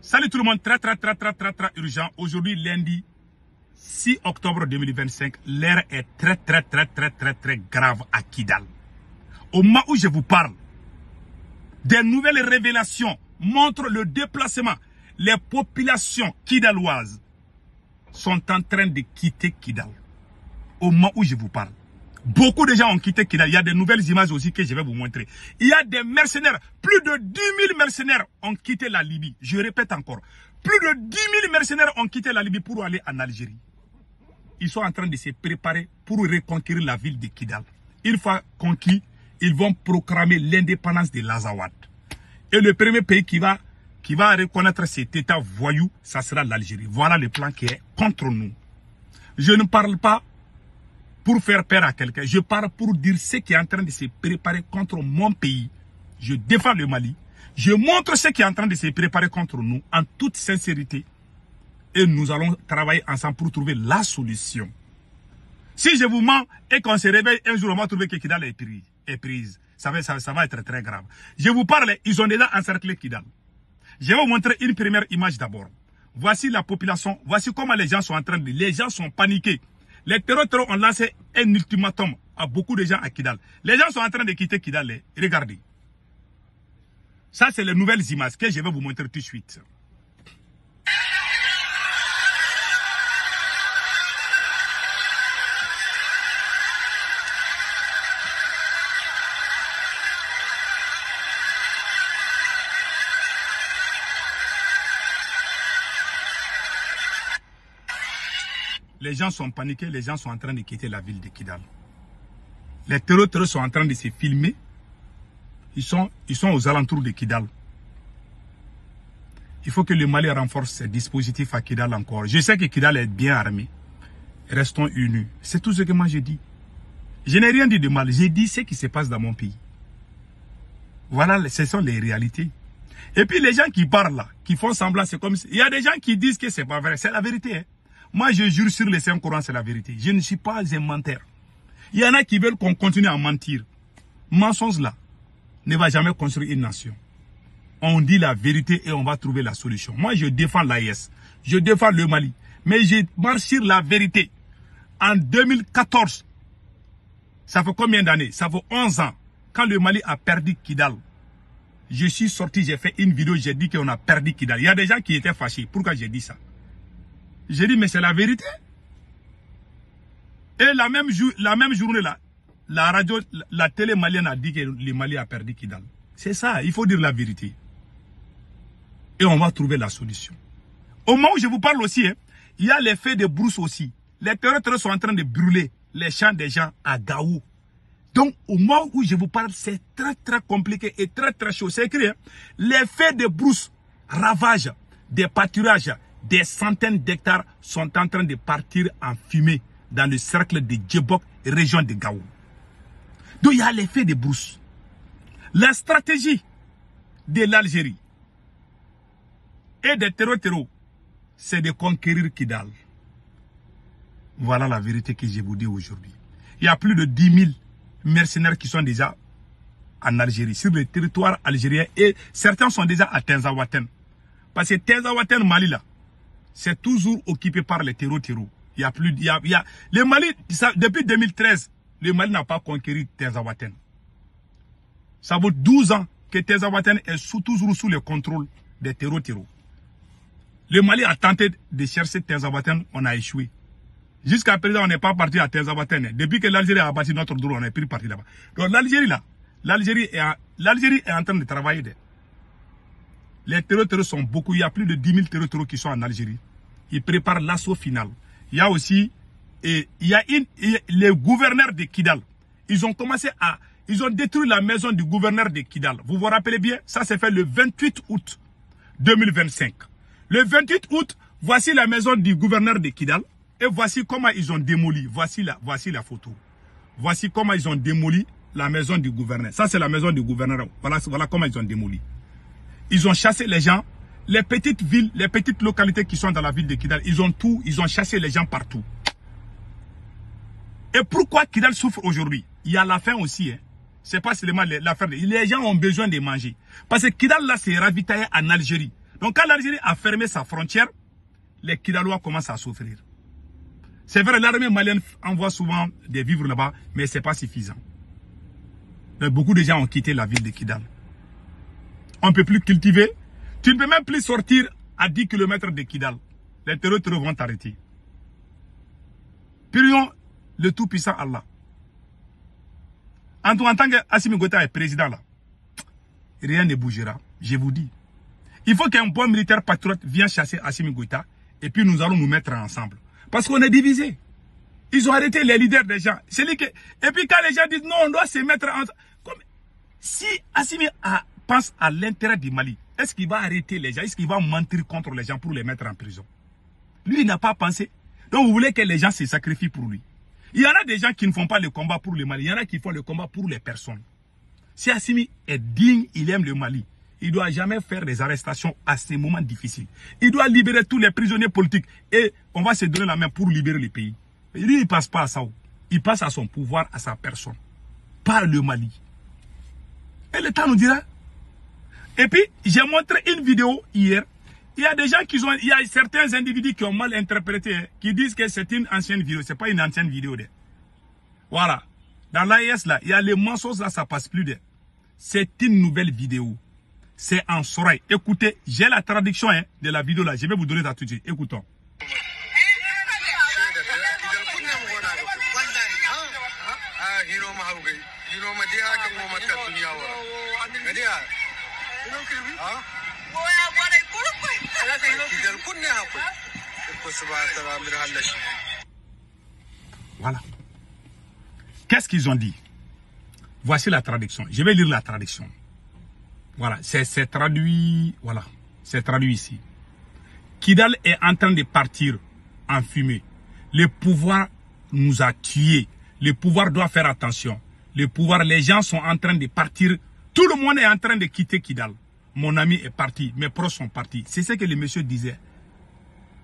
Salut tout le monde, très urgent. Aujourd'hui, lundi 6 octobre 2025, l'air est très grave à Kidal. Au moment où je vous parle, des nouvelles révélations montrent le déplacement. Les populations kidaloises sont en train de quitter Kidal. Au moment où je vous parle. Beaucoup de gens ont quitté Kidal. Il y a des nouvelles images aussi que je vais vous montrer. Il y a des mercenaires. Plus de 10 000 mercenaires ont quitté la Libye. Je répète encore. Plus de 10 000 mercenaires ont quitté la Libye pour aller en Algérie. Ils sont en train de se préparer pour reconquérir la ville de Kidal. Une fois conquis, ils vont proclamer l'indépendance de l'Azawad. Et le premier pays qui va reconnaître cet état voyou, ça sera l'Algérie. Voilà le plan qui est contre nous. Je ne parle pas pour faire peur à quelqu'un. Je parle pour dire ce qui est en train de se préparer contre mon pays. Je défends le Mali. Je montre ce qui est en train de se préparer contre nous en toute sincérité. Et nous allons travailler ensemble pour trouver la solution. Si je vous mens et qu'on se réveille un jour, on va trouver que Kidal est prise. Ça va être très grave. Je vous parle, ils ont déjà encerclé Kidal. Je vais vous montrer une première image d'abord. Voici la population. Voici comment les gens sont en train de... Les gens sont paniqués. Les terroristes ont lancé un ultimatum à beaucoup de gens à Kidal. Les gens sont en train de quitter Kidal. Regardez. Ça, c'est les nouvelles images que je vais vous montrer tout de suite. Les gens sont paniqués, les gens sont en train de quitter la ville de Kidal. Les terroristes sont en train de se filmer. Ils sont aux alentours de Kidal. Il faut que le Mali renforce ses dispositifs à Kidal encore. Je sais que Kidal est bien armé. Restons unis. C'est tout ce que moi je dis. Je n'ai rien dit de mal. J'ai dit ce qui se passe dans mon pays. Voilà, ce sont les réalités. Et puis les gens qui parlent là, qui font semblant, c'est comme... Il y a des gens qui disent que c'est pas vrai. C'est la vérité. Hein. Moi, je jure sur le Saint-Coran, c'est la vérité. Je ne suis pas un menteur. Il y en a qui veulent qu'on continue à mentir. Mensonge là ne va jamais construire une nation. On dit la vérité et on va trouver la solution. Moi, je défends l'AES. Je défends le Mali. Mais je marche sur la vérité. En 2014, ça fait combien d'années? Ça fait 11 ans. Quand le Mali a perdu Kidal, je suis sorti, j'ai fait une vidéo, j'ai dit qu'on a perdu Kidal. Il y a des gens qui étaient fâchés. Pourquoi j'ai dit ça? J'ai dit, mais c'est la vérité. Et la même journée là, la radio, la télé malienne a dit que le Mali a perdu Kidal. C'est ça, il faut dire la vérité. Et on va trouver la solution. Au moment où je vous parle aussi, hein, il y a les feux de brousse aussi. Les terroristes sont en train de brûler les champs des gens à Gao. Donc, au moment où je vous parle, c'est très compliqué et très chaud. C'est écrit, hein, les feux de brousse ravagent des pâturages. Des centaines d'hectares sont en train de partir en fumée dans le cercle de Djebok, région de Gao. Donc il y a l'effet de brousse. La stratégie de l'Algérie et des terreaux, c'est de conquérir Kidal. Voilà la vérité que je vous dis aujourd'hui. Il y a plus de 10 000 mercenaires qui sont déjà en Algérie, sur le territoire algérien, et certains sont déjà à Tinzaouaten. Parce que Tinzaouaten, Mali là, c'est toujours occupé par les terreaux. Il y a plus, le Mali, depuis 2013, le Mali n'a pas conquéri Tinzaouaten. Ça vaut 12 ans que Tinzaouaten est toujours sous le contrôle des terreaux. Le Mali a tenté de chercher Tinzaouaten, on a échoué. Jusqu'à présent, on n'est pas parti à Tinzaouaten. Depuis que l'Algérie a bâti notre droit, on n'est plus parti là-bas. Donc l'Algérie là, l'Algérie est en train de travailler. Les terreaux sont beaucoup. Il y a plus de 10 000 terreaux qui sont en Algérie. Ils préparent l'assaut final. Il y a aussi, les gouverneurs de Kidal. Ils ont détruit la maison du gouverneur de Kidal. Vous vous rappelez bien? Ça s'est fait le 28 août 2025. Le 28 août, voici la maison du gouverneur de Kidal. Et voici comment ils ont démoli. Voici la photo. Voici comment ils ont démoli la maison du gouverneur. Ça, c'est la maison du gouverneur. Voilà comment ils ont démoli. Ils ont chassé les gens, les petites villes, les petites localités qui sont dans la ville de Kidal. Ils ont chassé les gens partout. Et pourquoi Kidal souffre aujourd'hui? Il y a la faim aussi. Hein. C'est pas seulement l'affaire. Les gens ont besoin de manger. Parce que Kidal là, c'est ravitaillé en Algérie. Donc quand l'Algérie a fermé sa frontière, les Kidalois commencent à souffrir. C'est vrai, l'armée malienne envoie souvent des vivres là-bas, mais ce n'est pas suffisant. Donc, beaucoup de gens ont quitté la ville de Kidal. On ne peut plus cultiver. Tu ne peux même plus sortir à 10 km de Kidal. Les terroristes vont t'arrêter. Prions le Tout-Puissant Allah. En tant qu'Assimi Goïta est président là, rien ne bougera, je vous dis. Il faut qu'un bon militaire patriote vienne chasser Assimi Goïta et puis nous allons nous mettre ensemble. Parce qu'on est divisés. Ils ont arrêté les leaders des gens. Et puis quand les gens disent non, on doit se mettre ensemble. Si Assimi pense à l'intérêt du Mali, est-ce qu'il va arrêter les gens? Est-ce qu'il va mentir contre les gens pour les mettre en prison? Lui, il n'a pas pensé. Donc vous voulez que les gens se sacrifient pour lui. Il y en a des gens qui ne font pas le combat pour le Mali. Il y en a qui font le combat pour les personnes. Si Assimi est digne, il aime le Mali. Il ne doit jamais faire des arrestations à ces moments difficiles. Il doit libérer tous les prisonniers politiques. Et on va se donner la main pour libérer le pays. Lui, il ne passe pas à ça. Il passe à son pouvoir, à sa personne. Pas le Mali. Et le temps nous dira. Et puis, j'ai montré une vidéo hier. Il y a des gens il y a certains individus qui ont mal interprété, hein, qui disent que c'est une ancienne vidéo. Ce n'est pas une ancienne vidéo. Voilà. Dans l'AIS, là, il y a les mensonges, là, ça passe plus. C'est une nouvelle vidéo. C'est en Soraï. Écoutez, j'ai la traduction hein, de la vidéo là. Je vais vous donner ça tout de suite. Écoutons. Voilà. Qu'est-ce qu'ils ont dit? Voici la traduction. Je vais lire la traduction. Voilà, c'est traduit. Voilà, c'est traduit ici. Kidal est en train de partir en fumée. Le pouvoir nous a tués. Le pouvoir doit faire attention. Le pouvoir, les gens sont en train de partir. Tout le monde est en train de quitter Kidal. Mon ami est parti, mes proches sont partis. C'est ce que le monsieur disait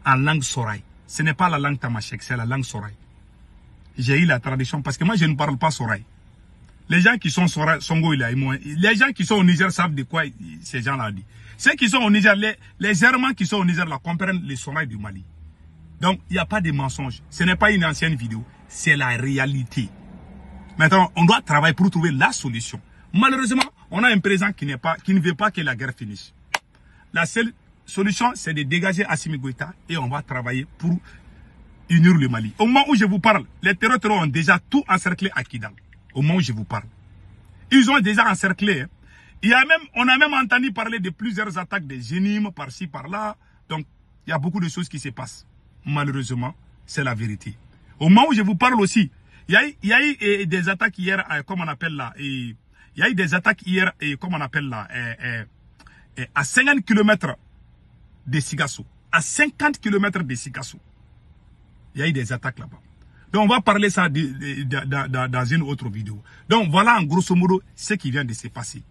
en langue Soraï. Ce n'est pas la langue Tamashek, c'est la langue Soraï. J'ai eu la traduction parce que moi je ne parle pas Soraï. Les gens qui sont Songo, les gens qui sont au Niger savent de quoi ces gens-là disent. Ceux qui sont au Niger, les Germains qui sont au Niger là comprennent les Soraï du Mali. Donc il n'y a pas de mensonge. Ce n'est pas une ancienne vidéo, c'est la réalité. Maintenant, on doit travailler pour trouver la solution. Malheureusement, on a un président qui ne veut pas que la guerre finisse. La seule solution, c'est de dégager Assimi Goïta et on va travailler pour unir le Mali. Au moment où je vous parle, les terroristes ont déjà tout encerclé à Kidal. Au moment où je vous parle. Ils ont déjà encerclé. Hein. On a même entendu parler de plusieurs attaques de Génime par-ci, par-là. Donc, il y a beaucoup de choses qui se passent. Malheureusement, c'est la vérité. Au moment où je vous parle aussi, il y a eu des attaques hier, comme on appelle là, il y a eu des attaques hier, comme on appelle là, à 50 km de Sigasso. À 50 km de Sigasso. Il y a eu des attaques là-bas. Donc on va parler ça dans une autre vidéo. Donc voilà en grosso modo ce qui vient de se passer.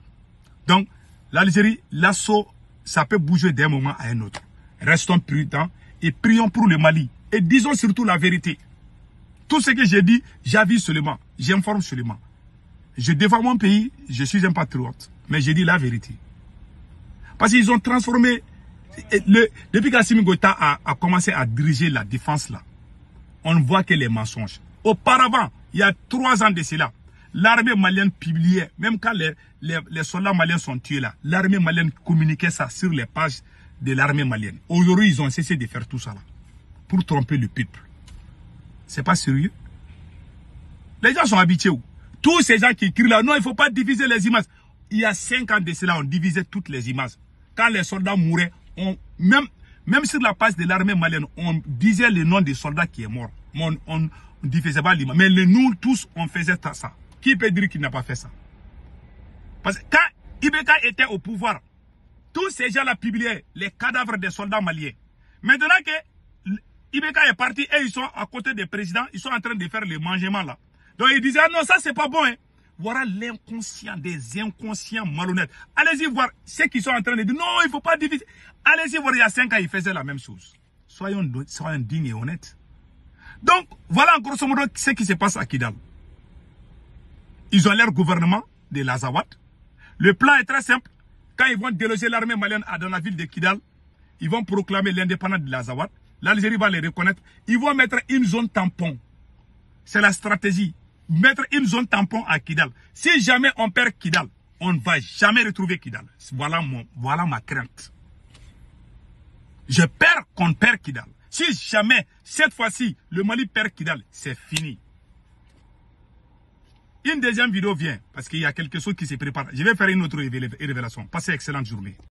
Donc l'Algérie, l'assaut, ça peut bouger d'un moment à un autre. Restons prudents et prions pour le Mali. Et disons surtout la vérité. Tout ce que j'ai dit, j'avise seulement, j'informe seulement. Je défends mon pays, je suis un patriote, mais je dis la vérité. Parce qu'ils ont transformé, depuis qu'Assimi Goïta a commencé à diriger la défense là, on ne voit que les mensonges. Auparavant, il y a 3 ans de cela, l'armée malienne publiait, même quand les soldats maliens sont tués là, l'armée malienne communiquait ça sur les pages de l'armée malienne. Aujourd'hui, ils ont cessé de faire tout ça là, pour tromper le peuple. C'est pas sérieux. Les gens sont habitués. Tous ces gens qui crient là, non, il ne faut pas diviser les images. Il y a 5 ans de cela, on divisait toutes les images. Quand les soldats mouraient, même sur la page de l'armée malienne, on disait le nom des soldats qui est mort. On ne divisait pas l'image. Mais nous tous, on faisait ça. Qui peut dire qu'il n'a pas fait ça? Parce que quand Ibeka était au pouvoir, tous ces gens-là publiaient les cadavres des soldats maliens. Maintenant que Ibeka est parti et ils sont à côté des présidents, ils sont en train de faire le mangement là. Donc ils disaient, ah non, ça c'est pas bon. Hein. Voilà l'inconscient, des inconscients malhonnêtes. Allez-y voir ceux qui sont en train de dire, non, il ne faut pas diviser. Allez-y voir, il y a 5 ans, ils faisaient la même chose. Soyons dignes et honnêtes. Donc, voilà en grosso modo ce qui se passe à Kidal. Ils ont leur gouvernement de l'Azawad. Le plan est très simple. Quand ils vont déloger l'armée malienne dans la ville de Kidal, ils vont proclamer l'indépendance de l'Azawad. L'Algérie va les reconnaître. Ils vont mettre une zone tampon. C'est la stratégie. Mettre une zone tampon à Kidal. Si jamais on perd Kidal, on ne va jamais retrouver Kidal. Voilà ma crainte. Je peur qu'on perd Kidal. Si jamais, cette fois-ci, le Mali perd Kidal, c'est fini. Une deuxième vidéo vient, parce qu'il y a quelque chose qui se prépare. Je vais faire une autre révélation. Passez une excellente journée.